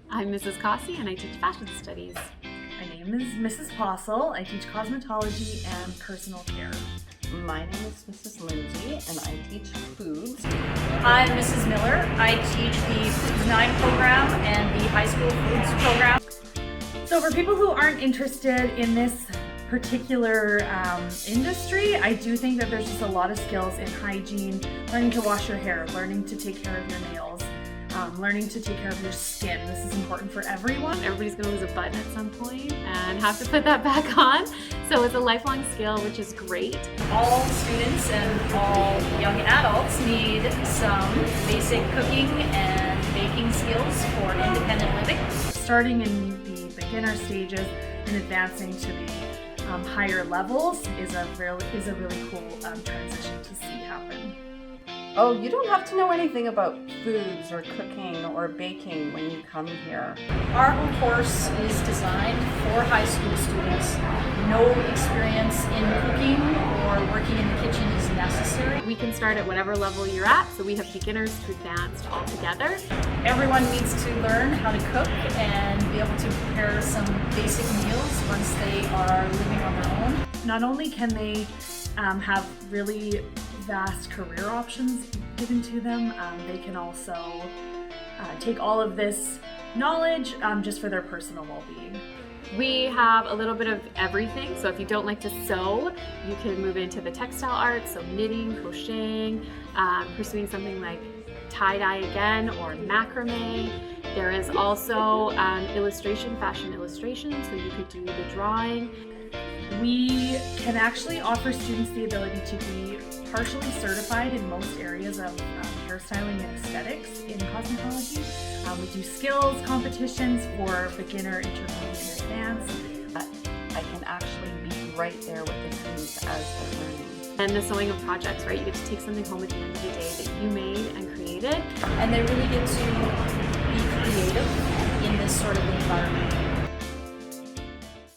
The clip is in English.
I'm Mrs. Cossie and I teach fashion studies. My name is Mrs. Possel. I teach cosmetology and personal care. My name is Mrs. Lindsay and I teach foods. I'm Mrs. Miller. I teach the Foods 9 program and the high school foods program. So for people who aren't interested in this particular industry, I do think that there's just a lot of skills in hygiene, learning to wash your hair, learning to take care of your nails, learning to take care of your skin. This is important for everyone. Everybody's going to lose a button at some point and have to put that back on. So it's a lifelong skill, which is great. All students and all young adults need some basic cooking and baking skills for independent living. Starting in the beginner stages and advancing to the higher levels is a really cool transition to see happen. Oh, you don't have to know anything about foods or cooking or baking when you come here. Our whole course is designed for high school students. No experience in cooking or working in the kitchen is necessary. We can start at whatever level you're at, so we have beginners to advanced all together. Everyone needs to learn how to cook and be able to prepare some basic meals once they are living on their own. Not only can they have really vast career options given to them, they can also take all of this knowledge just for their personal well-being. We have a little bit of everything, so if you don't like to sew, you can move into the textile arts, so knitting, crocheting, pursuing something like tie-dye again, or macrame. There is also illustration, fashion illustration, so you could do the drawing. We can actually offer students the ability to be partially certified in most areas of hairstyling and aesthetics in cosmetology. We do skills competitions for beginner, intermediate, and advanced. I can actually be right there with the students as they're learning. And the sewing of projects, right? You get to take something home at the end of the day that you made and created. And they really get to be creative in this sort of environment.